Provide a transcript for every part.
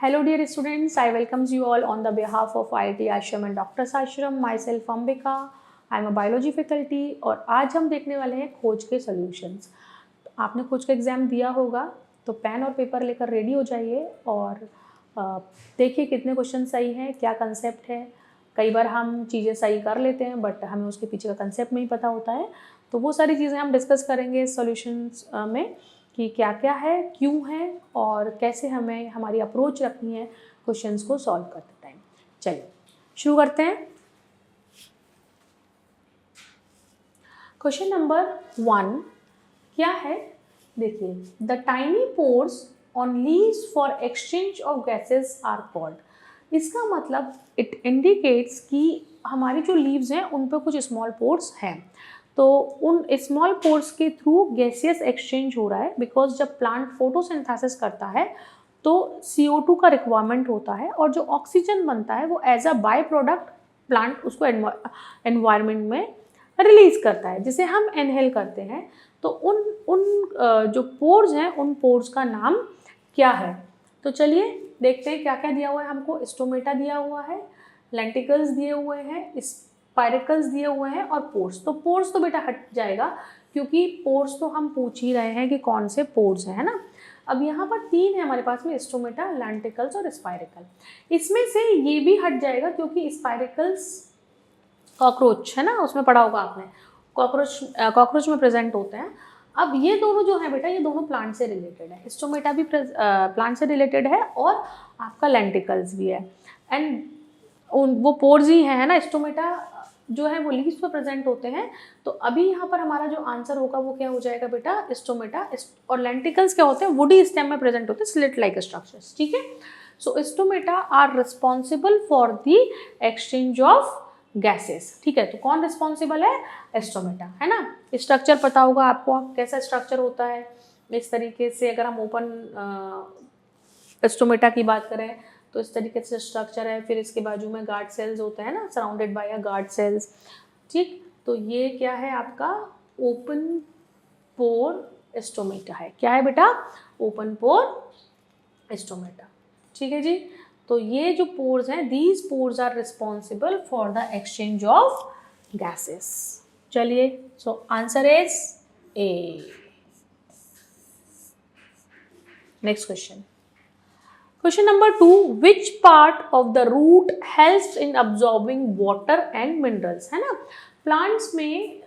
Hello dear students, I welcome you all on the behalf of IIT Ashram and Dr. Ashram. Myself Ambika, I am a biology faculty और आज हम देखने वाले हैं खोज के सॉल्यूशंस। आपने खोज का एग्ज़ाम दिया होगा तो पेन और पेपर लेकर रेडी हो जाइए और देखिए कितने क्वेश्चन सही हैं, क्या कंसेप्ट है। कई बार हम चीज़ें सही कर लेते हैं बट हमें उसके पीछे का कंसेप्ट नहीं पता होता है, तो वो सारी चीज़ें हम डिस्कस करेंगे इस सॉल्यूशंस में कि क्या क्या है, क्यों है और कैसे हमें हमारी अप्रोच रखनी है क्वेश्चंस को सॉल्व करते टाइम। चलिए शुरू करते हैं। क्वेश्चन नंबर 1 क्या है, देखिए, the tiny pores on leaves for exchange of gases are called. इसका मतलब इट इंडिकेट्स कि हमारी जो लीव्स हैं उन पर कुछ स्मॉल पोर्स हैं, तो उन स्मॉल पोर्स के थ्रू गैसियस एक्सचेंज हो रहा है। बिकॉज जब प्लांट फोटोसिंथेसिस करता है तो CO2 का रिक्वायरमेंट होता है और जो ऑक्सीजन बनता है वो as a by product plant उसको एनवायरनमेंट में रिलीज करता है, जिसे हम इनहेल करते हैं। तो उन जो पोर्स हैं उन पोर्स का नाम क्या है। तो चलिए देखते हैं क्या क्या दिया हुआ है हमको। स्टोमेटा दिया हुआ है, लेंटिकल्स दिए हुए हैं, स्पाइरिकल्स दिए हुए हैं और पोर्स। तो पोर्स तो बेटा हट जाएगा क्योंकि पोर्स तो हम पूछ ही रहे हैं कि कौन से पोर्स हैं, है ना। अब यहाँ पर 3 है हमारे पास में, स्टोमेटा, लेंटिकल्स और स्पाइरिकल। इसमें से ये भी हट जाएगा क्योंकि स्पाइरिकल्स कॉकरोच है ना, उसमें पढ़ा होगा आपने, कॉकरोच में प्रेजेंट होते हैं। अब ये दोनों जो है बेटा, ये दोनों प्लांट से रिलेटेड है। स्टोमेटा भी प्लांट से रिलेटेड है और आपका लेंटिकल्स भी है, एंड वो पोर्स ही है ना। स्टोमेटा जो है वो लीव्स पर प्रेजेंट होते हैं। तो अभी यहाँ पर हमारा जो आंसर होगा वो क्या हो जाएगा बेटा, स्टोमेटा। और लेंटिकल्स क्या होते हैं, वुडी स्टेम में प्रेजेंट होते हैं, स्लिट लाइक स्ट्रक्चर्स, ठीक है। So stomata are responsible for the exchange of gases, ठीक है। तो कौन रिस्पॉन्सिबल है, स्टोमेटा, है ना। स्ट्रक्चर पता होगा आपको कैसा स्ट्रक्चर होता है। इस तरीके से अगर हम ओपन स्टोमेटा की बात करें तो इस तरीके से स्ट्रक्चर है, फिर इसके बाजू में गार्ड सेल्स होते हैं ना, surrounded by a guard cells, ठीक। तो ये क्या है आपका, ओपन पोर स्टोमेटा है। क्या है बेटा, ओपन पोर स्टोमेटा, ठीक है जी। तो ये जो पोर्स हैं, these pores are responsible for the exchange of gases. चलिए, so answer is A. Next question, question number 2, which part of the root helps in absorbing water and minerals, है ना। Plants में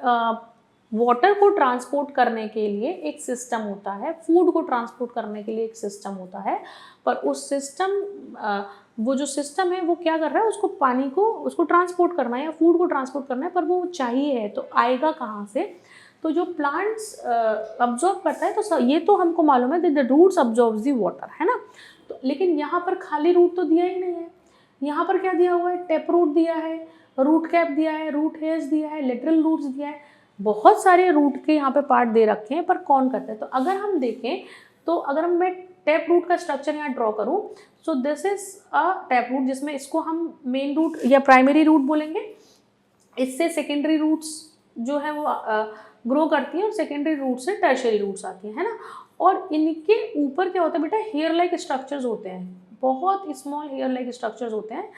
वाटर को transport करने के लिए एक system होता है, फूड को ट्रांसपोर्ट करने के लिए एक सिस्टम होता है, पर उस सिस्टम वो जो सिस्टम है वो क्या कर रहा है, उसको पानी को उसको ट्रांसपोर्ट करना है या फूड को ट्रांसपोर्ट करना है, पर वो चाहिए है तो आएगा कहाँ से। तो जो प्लांट्स अब्जॉर्ब करता है, तो ये तो हमको मालूम है the roots absorbs the water, है ना। तो लेकिन यहाँ पर खाली रूट तो दिया ही नहीं है। यहाँ पर क्या दिया हुआ है, टेप रूट दिया है, रूट कैप दिया है, रूट हेयर्स दिया है, लेटरल रूट्स दिया है, बहुत सारे रूट के यहाँ पे पार्ट दे रखे हैं, पर कौन करता है। तो अगर हम देखें तो अगर मैं टैप रूट का स्ट्रक्चर यहाँ ड्रॉ करूँ, so this is a tap root, जिसमें इसको हम मेन रूट या प्राइमरी रूट बोलेंगे। इससे सेकेंडरी रूट्स जो है वो ग्रो करती हैं और सेकेंडरी रूट से टर्शियरी रूट्स आती हैं, है ना। और इनके ऊपर क्या होता है बेटा, हेयर लाइक स्ट्रक्चर्स होते हैं, बहुत स्मॉल हेयर लाइक स्ट्रक्चर्स होते हैं।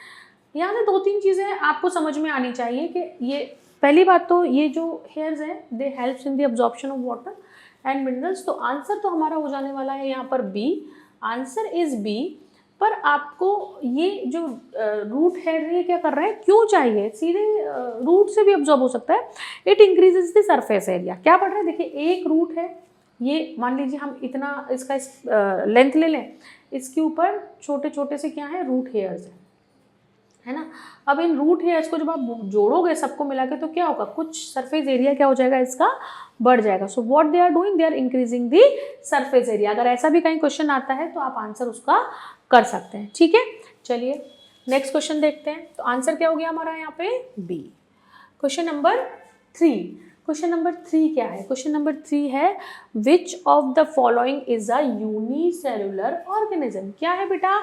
यहाँ से 2-3 चीज़ें आपको समझ में आनी चाहिए कि ये पहली बात तो ये जो हेयर्स हैं दे helps in the absorption of water and minerals. तो आंसर तो हमारा हो जाने वाला है यहाँ पर बी, आंसर इज बी। पर आपको ये जो रूट है ये क्या कर रहा है, क्यों चाहिए, सीधे रूट से भी अब्जॉर्ब हो सकता है। It increases the surface area. क्या पढ़ रहे हैं, देखिए एक रूट है, ये मान लीजिए हम इतना इसका लेंथ ले लें, इसके ऊपर छोटे छोटे से क्या है, रूट हेयर्स हैं, है ना। अब इन रूट हेयर्स को जब आप जोड़ोगे सबको मिला के तो क्या होगा, कुछ सरफेस एरिया क्या हो जाएगा, इसका बढ़ जाएगा। So what they are doing, they are increasing the surface area. अगर ऐसा भी कहीं क्वेश्चन आता है तो आप आंसर उसका कर सकते हैं, ठीक है। चलिए नेक्स्ट क्वेश्चन देखते हैं। तो आंसर क्या हो गया हमारा यहाँ पे, B. Question number 3, question number 3 क्या है, क्वेश्चन नंबर 3 है, which of the following is a unicellular organism. क्या है बेटा,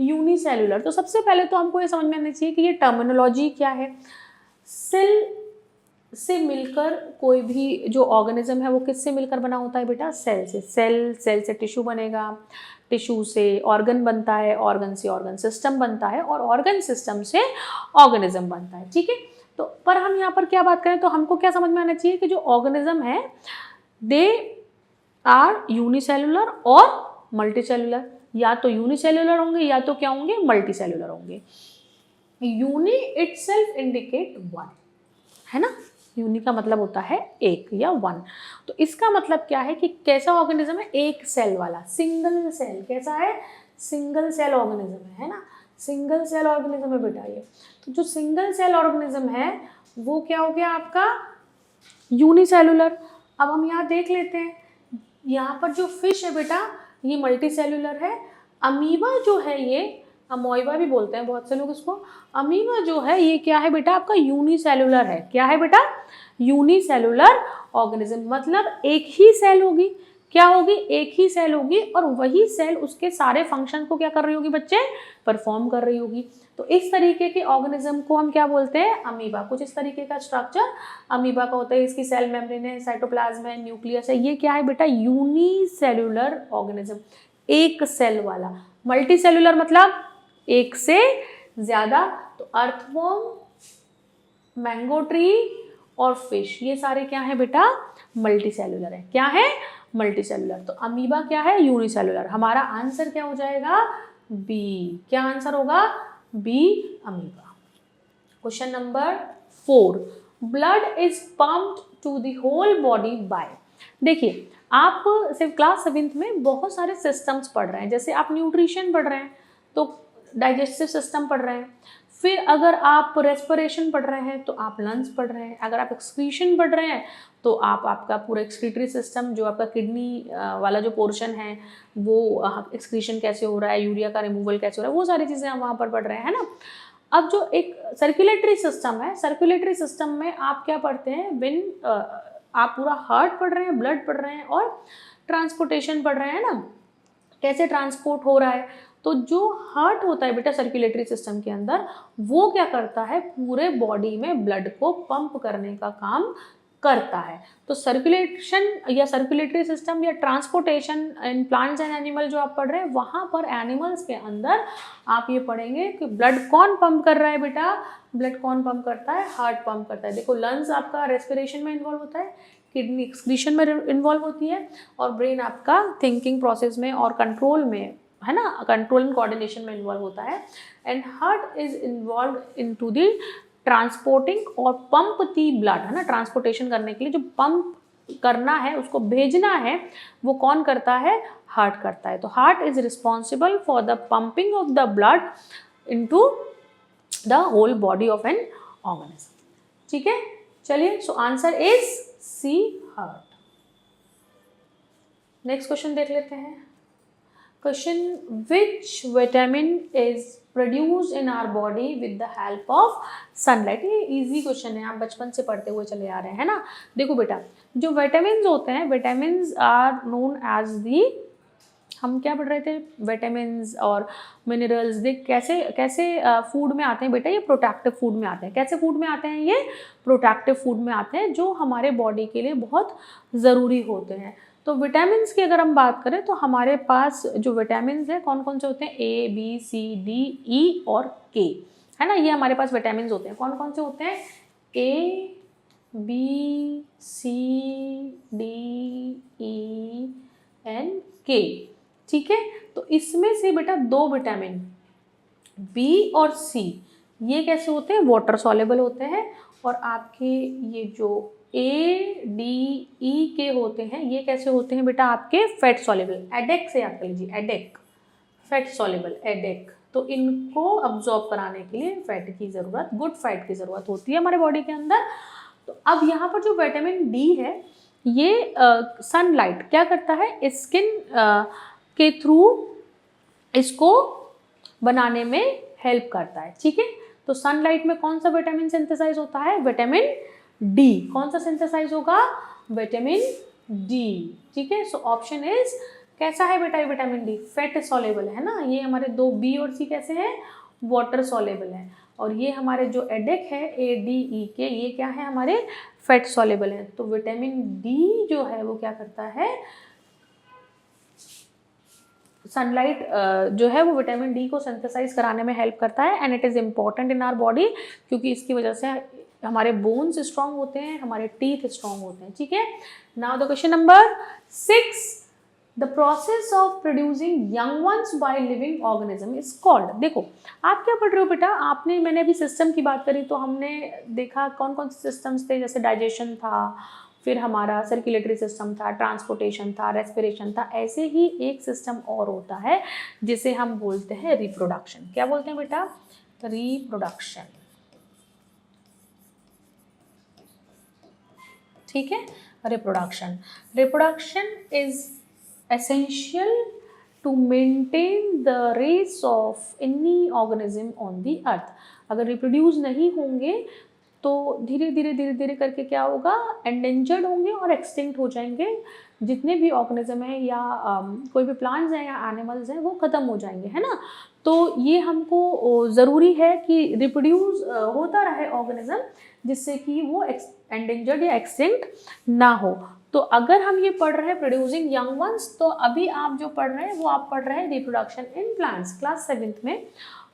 यूनिसेलुलर। तो सबसे पहले तो हमको ये समझ में आना चाहिए कि ये टर्मिनोलॉजी क्या है। से मिलकर कोई भी जो ऑर्गेनिज्म है वो किससे मिलकर बना होता है बेटा? सेल से। सेल से टिश्यू बनेगा, टिश्यू से ऑर्गन बनता है, ऑर्गन से ऑर्गन सिस्टम बनता है, और ऑर्गन सिस्टम से ऑर्गेनिज्म बनता है। ठीक है, तो पर हम यहाँ पर क्या बात करें तो हमको क्या समझ में आना चाहिए कि जो ऑर्गेनिज्म है दे आर यूनिसेलुलर और मल्टीसेलुलर। या तो यूनिसेलुलर होंगे या तो क्या होंगे? मल्टीसेलुलर होंगे। यूनि इटसेल्फ इंडिकेट वन, है ना? यूनि का मतलब होता है एक या वन। तो इसका मतलब क्या है कि कैसा ऑर्गेनिज्म है? एक सेल वाला, सिंगल सेल। कैसा है? सिंगल सेल ऑर्गेनिज्म है ना? सिंगल सेल ऑर्गेनिज्म है बेटा ये। तो जो सिंगल सेल ऑर्गेनिज्म है वो क्या हो गया आपका? यूनिसेलुलर। अब हम यहाँ देख लेते हैं, यहाँ पर जो फिश है बेटा ये मल्टीसेलुलर है। अमीबा जो है ये, अमोइबा भी बोलते हैं बहुत से लोग इसको, अमीबा जो है ये क्या है बेटा? आपका यूनिसेलुलर है। क्या है बेटा? Unicellular organism. मतलब एक ही सेल होगी। क्या होगी? एक ही सेल होगी, और वही सेल उसके सारे फंक्शन को क्या कर रही होगी बच्चे? परफॉर्म कर रही होगी। तो इस तरीके के ऑर्गेनिज्म को हम क्या बोलते हैं? अमीबा। कुछ इस तरीके का स्ट्रक्चर अमीबा का होता है। इसकी सेल मेम्ब्रेन है, साइटोप्लाज्म है, न्यूक्लियस है। ये क्या है बेटा? यूनिसेलुलर ऑर्गेनिज्म, एक सेल वाला। मल्टीसेलुलर मतलब एक से ज्यादा। तो अर्थवर्म, मैंगो ट्री और फिश, ये सारे क्या है बेटा? मल्टीसेलुलर है। क्या है? मल्टीसेलुलर। तो अमीबा क्या है? यूनिसेलुलर। हमारा आंसर क्या हो जाएगा? बी। क्या आंसर होगा? B, amoeba. Question number 4, blood is pumped to the whole body by. देखिए, आप सिर्फ क्लास 7th में बहुत सारे सिस्टम्स पढ़ रहे हैं। जैसे आप न्यूट्रिशन पढ़ रहे हैं तो डाइजेस्टिव सिस्टम पढ़ रहे हैं, फिर अगर आप रेस्पिरेशन पढ़ रहे हैं तो आप लंग्स पढ़ रहे हैं, अगर आप एक्सक्रीशन पढ़ रहे हैं तो आप आपका पूरा एक्सक्रीटरी सिस्टम, जो आपका किडनी वाला जो पोर्शन है वो एक्सक्रीशन कैसे हो रहा है, यूरिया का रिमूवल कैसे हो रहा है, वो सारी चीज़ें आप वहाँ पर पढ़ रहे हैं, है ना। अब जो एक सर्कुलेटरी सिस्टम है, सर्कुलेटरी सिस्टम में आप क्या पढ़ते हैं? आप पूरा हार्ट पढ़ रहे हैं, ब्लड पढ़ रहे हैं और ट्रांसपोर्टेशन पढ़ रहे हैं ना, कैसे ट्रांसपोर्ट हो रहा है। तो जो हार्ट होता है बेटा सर्कुलेटरी सिस्टम के अंदर, वो क्या करता है? पूरे बॉडी में ब्लड को पंप करने का काम करता है। तो सर्कुलेशन या सर्कुलेटरी सिस्टम या transportation in plants and animal जो आप पढ़ रहे हैं, वहाँ पर एनिमल्स के अंदर आप ये पढ़ेंगे कि ब्लड कौन पंप कर रहा है बेटा? ब्लड कौन पंप करता है? हार्ट पंप करता है। देखो, लंग्स आपका रेस्पिरेशन में इन्वॉल्व होता है, किडनी एक्सक्रीशन में इन्वॉल्व होती है, और ब्रेन आपका थिंकिंग प्रोसेस में और कंट्रोल में, है ना, कंट्रोल एंड कोऑर्डिनेशन में इन्वॉल्व होता है। And heart is involve into the transporting और पंप दी ब्लड, है ना। ट्रांसपोर्टेशन करने के लिए जो पंप करना है, उसको भेजना है, वो कौन करता है? हार्ट करता है। तो heart is responsible for the pumping of the blood into the whole body of an organism. ठीक है, चलिए, so answer is C, heart. Next question देख लेते हैं। Question, which vitamin is produce in our body with the help of sunlight. ये easy question है, आप बचपन से पढ़ते हुए चले आ रहे हैं, है ना। देखो बेटा, जो विटामिन होते हैं, vitamin are known as the, हम क्या पढ़ रहे थे? विटामिन्स और मिनरल्स। देख कैसे कैसे फूड में आते हैं बेटा, ये प्रोटेक्टिव फूड में आते हैं। कैसे फूड में आते हैं? ये प्रोटेक्टिव फूड में आते हैं, जो हमारे बॉडी के लिए बहुत ज़रूरी होते हैं। तो विटामिन्स की अगर हम बात करें तो हमारे पास जो विटामिन्स हैं कौन कौन से होते हैं? ए, बी, सी, डी, ई और के, है ना। ये हमारे पास विटामिन्स होते हैं। कौन कौन से होते हैं? A, B, C, D, E and K. ठीक है, तो इसमें से बेटा दो विटामिन बी और सी, ये कैसे होते हैं? वाटर सॉल्युबल होते हैं। और आपके ये जो ए, डी, ई के होते हैं, ये कैसे होते हैं बेटा? आपके फैट सॉल्युबल। एडेक से याद कर लीजिए, एडेक, फैट सॉल्युबल, एडेक। तो इनको अब्जॉर्ब कराने के लिए फैट की ज़रूरत, गुड फैट की ज़रूरत होती है हमारे बॉडी के अंदर। तो अब यहाँ पर जो विटामिन डी है, ये सनलाइट क्या करता है? स्किन के थ्रू इसको बनाने में हेल्प करता है। ठीक है, तो सनलाइट में कौन सा विटामिन सिंथेसाइज होता है? Vitamin D. कौन सा सिंथेसाइज होगा? Vitamin D. ठीक है, सो ऑप्शन इज, कैसा है बेटा ये विटामिन डी? फैट सॉल्युबल है ना। ये हमारे दो बी और सी कैसे हैं? वाटर सॉल्युबल है। और ये हमारे जो एडेक है ADEK, ये क्या है हमारे फैट सॉल्युबल है। तो विटामिन डी जो है वो क्या करता है, सनलाइट जो है वो विटामिन डी को सिंथेसाइज कराने में हेल्प करता है and it is important in our body, क्योंकि इसकी वजह से हमारे बोन्स स्ट्रांग होते हैं, हमारे टीथ स्ट्रांग होते हैं। ठीक है, now the question number 6, the process of producing young ones by living organism is called. देखो आप क्या पढ़ रहे हो बेटा, मैंने अभी सिस्टम की बात करी तो हमने देखा कौन कौन से सिस्टम्स थे, जैसे डाइजेशन था, फिर हमारा सर्कुलेटरी सिस्टम था, ट्रांसपोर्टेशन था, रेस्पिरेशन था। ऐसे ही एक सिस्टम और होता है जिसे हम बोलते हैं रिप्रोडक्शन। क्या बोलते हैं बेटा, रिप्रोडक्शन। ठीक है, reproduction is essential to maintain the race of any organism on the earth। अगर रिप्रोड्यूस नहीं होंगे तो धीरे धीरे करके क्या होगा, एंडेंजर्ड होंगे और एक्सटिंक्ट हो जाएंगे। जितने भी ऑर्गेनिज्म हैं या कोई भी प्लांट्स हैं या एनिमल्स हैं वो ख़त्म हो जाएंगे, है ना। तो ये हमको ज़रूरी है कि रिप्रोड्यूस होता रहे ऑर्गेनिज्म, जिससे कि वो एंडेंजर्ड या एक्सटिंक्ट ना हो। तो अगर हम ये पढ़ रहे हैं प्रोड्यूसिंग यंग वंस, तो अभी आप जो पढ़ रहे हैं वो आप पढ़ रहे हैं reproduction in plants class 7th में,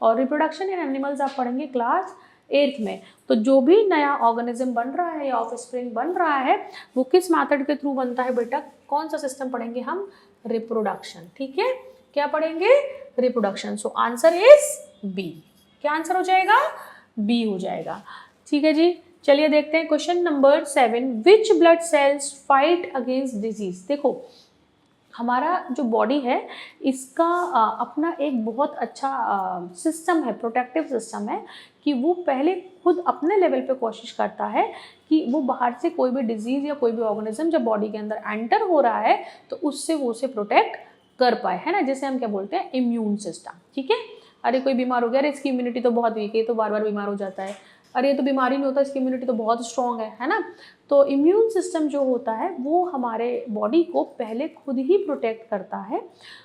और रिप्रोडक्शन इन एनिमल्स आप पढ़ेंगे क्लास 8th में। तो जो भी नया ऑर्गेनिज्म बन रहा है या ऑफस्प्रिंग बन रहा है वो किस मेथड के थ्रू बनता है बेटा, कौन सा सिस्टम पढ़ेंगे हम, रिप्रोडक्शन। ठीक है, क्या पढ़ेंगे, reproduction. So answer is B. क्या आंसर हो जाएगा, बी हो जाएगा। ठीक है जी, चलिए देखते हैं question number 7, which blood cells fight against disease. देखो हमारा जो बॉडी है इसका अपना एक बहुत अच्छा सिस्टम है, प्रोटेक्टिव सिस्टम है, कि वो पहले खुद अपने लेवल पे कोशिश करता है कि वो बाहर से कोई भी डिजीज़ या कोई भी ऑर्गेनिज्म जब बॉडी के अंदर एंटर हो रहा है तो उससे वो उसे प्रोटेक्ट कर पाए, है ना, जिसे हम क्या बोलते हैं, इम्यून सिस्टम। ठीक है, अरे कोई बीमार हो गया, अरे इसकी इम्यूनिटी तो बहुत वीक है, तो बार बार बीमार हो जाता है, अरे ये तो बीमारी नहीं होता, इसकी इम्यूनिटी तो बहुत स्ट्रॉन्ग है ना। तो इम्यून सिस्टम जो होता है वो हमारे बॉडी को पहले खुद ही प्रोटेक्ट करता है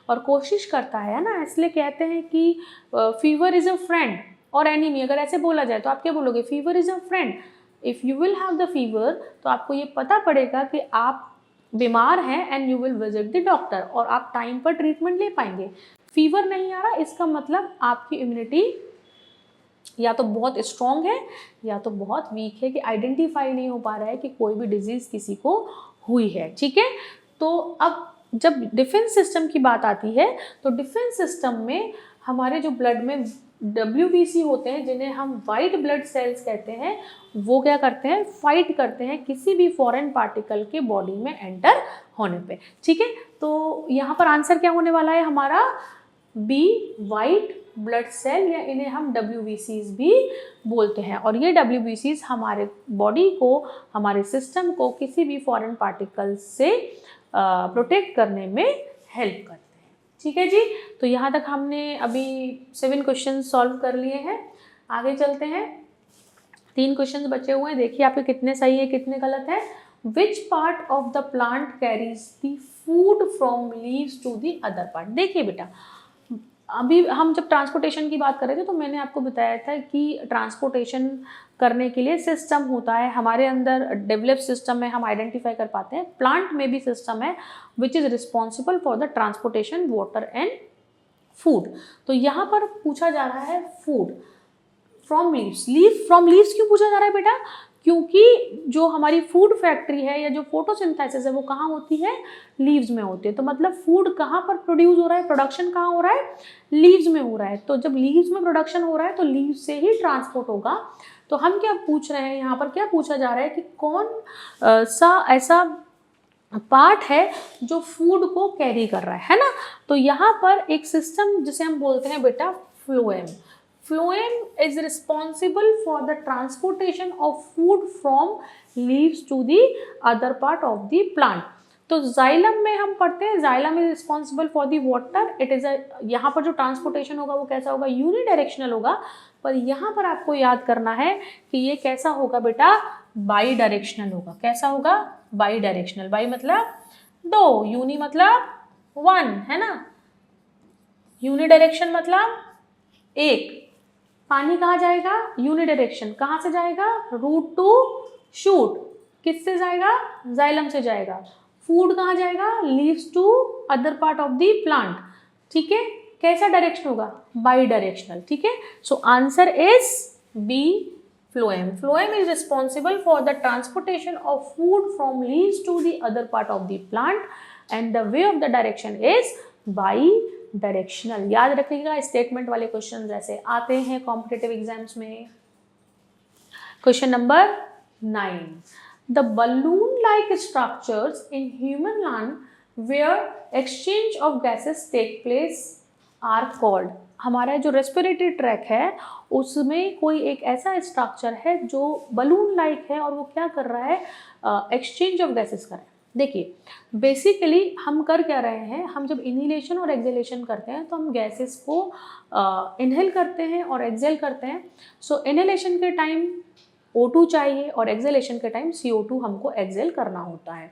और कोशिश करता है ना। इसलिए कहते हैं कि फीवर इज़ अ फ्रेंड और एनिमी। अगर ऐसे बोला जाए तो आप क्या बोलोगे, fever is a friend. If you will have the fever तो आपको ये पता पड़ेगा कि आप बीमार हैं and you will visit the doctor, और आप टाइम पर ट्रीटमेंट ले पाएंगे। फीवर नहीं आ रहा इसका मतलब आपकी इम्यूनिटी या तो बहुत स्ट्रॉन्ग है या तो बहुत वीक है, कि आइडेंटिफाई नहीं हो पा रहा है कि कोई भी डिजीज़ किसी को हुई है। ठीक है, तो अब जब डिफेंस सिस्टम की बात आती है तो डिफेंस सिस्टम में हमारे जो ब्लड में WBC होते हैं, जिन्हें हम वाइट ब्लड सेल्स कहते हैं, वो क्या करते हैं, फाइट करते हैं किसी भी फॉरेन पार्टिकल के बॉडी में एंटर होने पे। ठीक है, तो यहाँ पर आंसर क्या होने वाला है हमारा, बी, वाइट ब्लड सेल, या इन्हें हम WBCs भी बोलते हैं। और ये WBCs हमारे बॉडी को, हमारे सिस्टम को किसी भी फॉरेन पार्टिकल से प्रोटेक्ट करने में हेल्प करते हैं। ठीक है जी, तो यहाँ तक हमने अभी 7 क्वेश्चन सॉल्व कर लिए हैं। आगे चलते हैं, 3 क्वेश्चन बचे हुए हैं, देखिए आपके कितने सही है कितने गलत है। Which part of the plant carries the food from leaves to the other part. देखिए बेटा, अभी हम जब ट्रांसपोर्टेशन की बात कर रहे थे तो मैंने आपको बताया था कि ट्रांसपोर्टेशन करने के लिए सिस्टम होता है हमारे अंदर, डेवलप सिस्टम में हम आइडेंटिफाई कर पाते हैं। प्लांट में भी सिस्टम है which is responsible for the transportation water and food. तो यहाँ पर पूछा जा रहा है food from leaves. From leaves क्यों पूछा जा रहा है बेटा, क्योंकि जो हमारी फूड फैक्ट्री है या जो फोटोसिंथेसिस है वो कहाँ होती है, लीव्स में होती है। तो मतलब फूड कहाँ पर प्रोड्यूस हो रहा है, प्रोडक्शन कहाँ हो रहा है, लीव्स में हो रहा है। तो जब लीव्स में प्रोडक्शन हो रहा है तो लीव्स से ही ट्रांसपोर्ट होगा। तो हम क्या पूछ रहे हैं यहाँ पर, क्या पूछा जा रहा है कि कौन सा ऐसा पार्ट है जो फूड को कैरी कर रहा है ना। तो यहाँ पर एक सिस्टम जिसे हम बोलते हैं बेटा phloem. Phloem is responsible for the transportation of food from leaves to the other part of the plant। तो जाइलम में हम पढ़ते हैं, xylem is responsible for the water. It is यहाँ पर जो ट्रांसपोर्टेशन होगा वो कैसा होगा, यूनिडायरेक्शनल होगा। पर यहाँ पर आपको याद करना है कि ये कैसा होगा बेटा, बाई डायरेक्शनल होगा। कैसा होगा, बाई डायरेक्शनल। बाई मतलब 2, यूनि मतलब 1, है ना, यूनिडायरेक्शन मतलब 1। पानी कहाँ जाएगा, यूनिडायरेक्शन, कहाँ से जाएगा, रूट टू शूट, किससे जाएगा, जाइलम से जाएगा। फूड कहाँ जाएगा, leaves to other part of the plant, ठीक है। कैसा डायरेक्शन होगा, बाई डायरेक्शनल, ठीक है। So answer is B, phloem. Phloem is responsible for the transportation of food from leaves to the other part of the plant and the way of the direction is bidirectional. याद रखिएगा, statement वाले question जैसे आते हैं competitive exams में। Question number 9, the balloon like structures in human lung where exchange of gases take place are called. हमारा जो respiratory tract है उसमें कोई एक ऐसा स्ट्रक्चर है जो बलून लाइक है और वो क्या कर रहा है, एक्सचेंज ऑफ गैसेस कर रहा है। देखिए बेसिकली हम कर क्या रहे हैं, हम जब इनहेलेशन और एक्सहेलेशन करते हैं तो हम गैसेस को इनहेल करते हैं और एक्सहेल करते हैं। सो इनहेलेशन के टाइम O2 चाहिए और एक्सहेलेशन के टाइम CO2 हमको एक्सहेल करना होता है।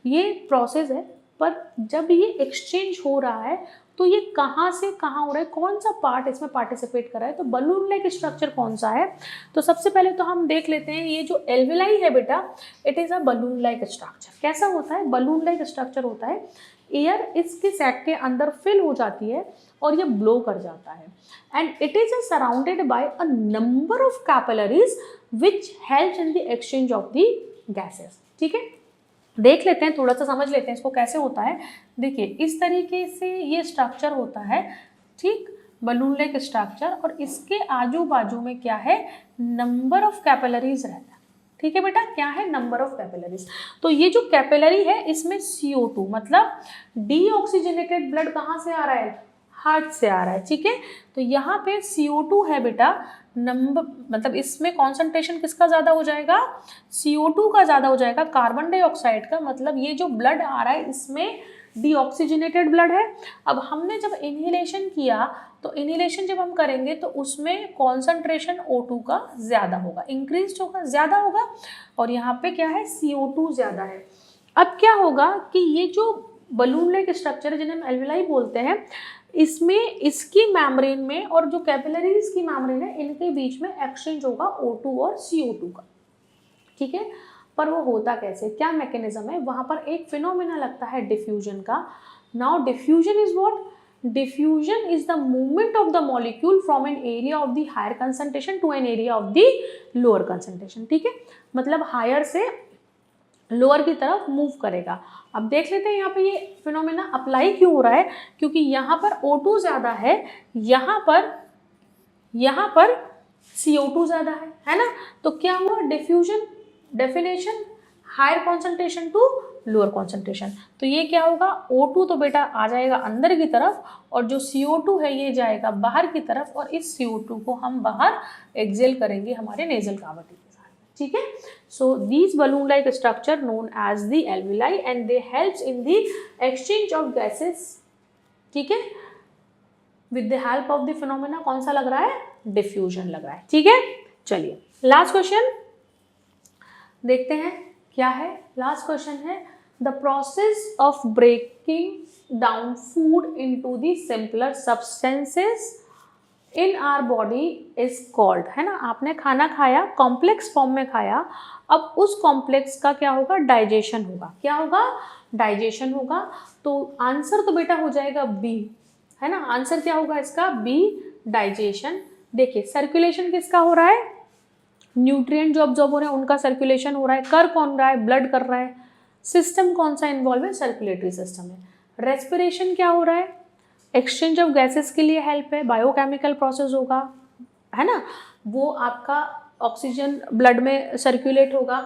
ये प्रोसेस है, पर जब ये एक्सचेंज हो रहा है तो ये कहाँ से कहाँ हो रहा है, कौन सा पार्ट इसमें पार्टिसिपेट कर रहा है, तो बलून लाइक स्ट्रक्चर कौन सा है। तो सबसे पहले तो हम देख लेते हैं, ये जो एल्वेलाई है बेटा, it is a balloon like structure. कैसा होता है, बलून लाइक स्ट्रक्चर होता है, एयर इसके सैक के अंदर फिल हो जाती है और ये ब्लो कर जाता है and it is surrounded by a number of capillaries which help in the exchange of the gases, ठीक है। देख लेते हैं, थोड़ा सा समझ लेते हैं इसको कैसे होता है। देखिए इस तरीके से ये स्ट्रक्चर होता है, ठीक, बलून लाइक स्ट्रक्चर, और इसके आजू बाजू में क्या है, नंबर ऑफ कैपिलरीज रहता है, ठीक है बेटा, क्या है, नंबर ऑफ कैपिलरीज। तो ये जो कैपिलरी है इसमें CO2 मतलब डीऑक्सीजनेटेड ब्लड कहाँ से आ रहा है, हार्ट से आ रहा है, ठीक है। तो यहाँ पे CO2 है बेटा, नंबर मतलब इसमें कॉन्सेंट्रेशन किसका ज़्यादा हो जाएगा, CO2 का ज़्यादा हो जाएगा, कार्बन डाइऑक्साइड का। मतलब ये जो ब्लड आ रहा है इसमें डीऑक्सीजनेटेड ब्लड है। अब हमने जब इनहेलेशन किया तो इनहेलेशन जब हम करेंगे तो उसमें कॉन्सेंट्रेशन O2 का ज़्यादा होगा, इंक्रीज होगा, ज़्यादा होगा, और यहाँ पे क्या है, CO2 ज़्यादा है। अब क्या होगा कि ये जो बलून लाइक स्ट्रक्चर है जिन्हें हम एल्वेलाई बोलते हैं, इसमें इसकी मेम्ब्रेन में और जो कैपिलरीज की मेम्ब्रेन है इनके बीच में एक्सचेंज होगा O2 और CO2 का, ठीक है। पर वो होता कैसे, क्या मैकेनिज्म है, वहाँ पर एक फिनोमेना लगता है डिफ्यूजन का। Now diffusion is what, diffusion is the movement of the molecule from an area of the higher concentration to an area of the lower concentration, ठीक है। मतलब हायर से लोअर की तरफ मूव करेगा। अब देख लेते हैं यहाँ पे ये फिनोमेना अप्लाई क्यों हो रहा है, क्योंकि यहाँ पर O2 ज़्यादा है, यहाँ पर CO2 ज़्यादा है ना। तो क्या हुआ, diffusion, definition, higher concentration to lower concentration. तो ये क्या होगा, O2 तो बेटा आ जाएगा अंदर की तरफ और जो CO2 है ये जाएगा बाहर की तरफ, और इस CO2 को हम बाहर एक्सहेल करेंगे हमारे नेजल कैविटी के साथ, ठीक है। So these balloon like structure known as the alveoli and they helps in the exchange of gases, ठीक है, with the help of the phenomena. कौन सा लग रहा है, डिफ्यूजन लग रहा है, ठीक है। चलिए लास्ट क्वेश्चन देखते हैं क्या है। लास्ट क्वेश्चन है, the process of breaking down food into the simpler substances in our body is called, है ना। आपने खाना खाया, कॉम्प्लेक्स फॉर्म में खाया, अब उस कॉम्प्लेक्स का क्या होगा, डाइजेशन होगा। क्या होगा, डाइजेशन होगा। तो आंसर तो बेटा हो जाएगा बी, है ना। आंसर क्या होगा इसका, बी, डाइजेशन। देखिए सर्कुलेशन किसका हो रहा है, न्यूट्रिएंट जो ऑब्जॉर्ब हो रहे हैं उनका सर्कुलेशन हो रहा है। कर कौन रहा है, ब्लड कर रहा है। सिस्टम कौन सा इन्वॉल्व है, सर्कुलेटरी सिस्टम है। रेस्पिरेशन क्या हो रहा है, एक्सचेंज ऑफ गैसेस के लिए हेल्प है, बायोकेमिकल प्रोसेस होगा, है ना। वो आपका ऑक्सीजन ब्लड में सर्कुलेट होगा,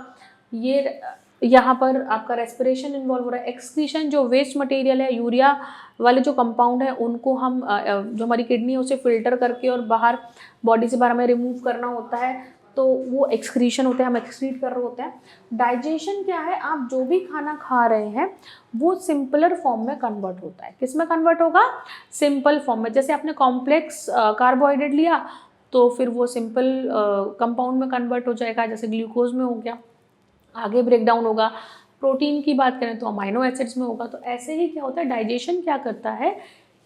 ये यहाँ पर आपका रेस्पिरेशन इन्वॉल्व हो रहा है। एक्सक्रीशन जो वेस्ट मटेरियल है, यूरिया वाले जो कंपाउंड है उनको हम जो हमारी किडनी है उसे फिल्टर करके और बाहर बॉडी से बाहर हमें रिमूव करना होता है, तो वो एक्सक्रीशन होते हैं, हम एक्सक्रीट कर रहे होते हैं। डाइजेशन क्या है, आप जो भी खाना खा रहे हैं वो सिंपलर फॉर्म में कन्वर्ट होता है। किस में कन्वर्ट होगा, सिंपल फॉर्म में। जैसे आपने कॉम्प्लेक्स कार्बोहाइड्रेट लिया तो फिर वो सिंपल कंपाउंड में कन्वर्ट हो जाएगा, जैसे ग्लूकोज में हो गया, आगे ब्रेक डाउन होगा। प्रोटीन की बात करें तो अमाइनो एसिड्स में होगा। तो ऐसे ही क्या होता है, डाइजेशन क्या करता है,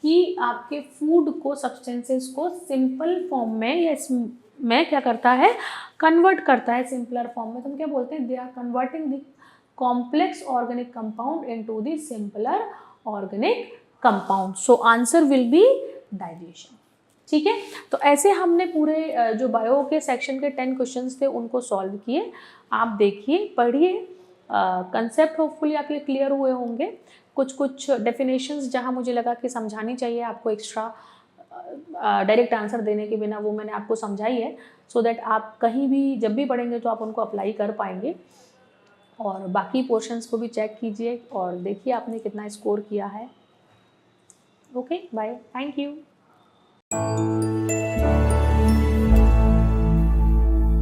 कि आपके फूड को, सब्सटेंसेस को सिंपल फॉर्म में या इसमें क्या करता है, कन्वर्ट करता है सिंपलर फॉर्म में। तो हम क्या बोलते हैं, they are converting the complex organic compound into the simpler organic compound. So answer will be digestion. ठीक है, तो ऐसे हमने पूरे जो बायो के सेक्शन के 10 क्वेश्चंस थे उनको सॉल्व किए। आप देखिए, पढ़िए, कंसेप्ट होपफुली आपके क्लियर हुए होंगे। कुछ कुछ डेफिनेशंस जहाँ मुझे लगा कि समझानी चाहिए आपको एक्स्ट्रा डायरेक्ट आंसर देने के बिना, वो मैंने आपको समझाई है, सो दैट आप कहीं भी जब भी पढ़ेंगे तो आप उनको अप्लाई कर पाएंगे। और बाकी पोर्शंस को भी चेक कीजिए और देखिए आपने कितना स्कोर किया है। Okay, bye, thank you.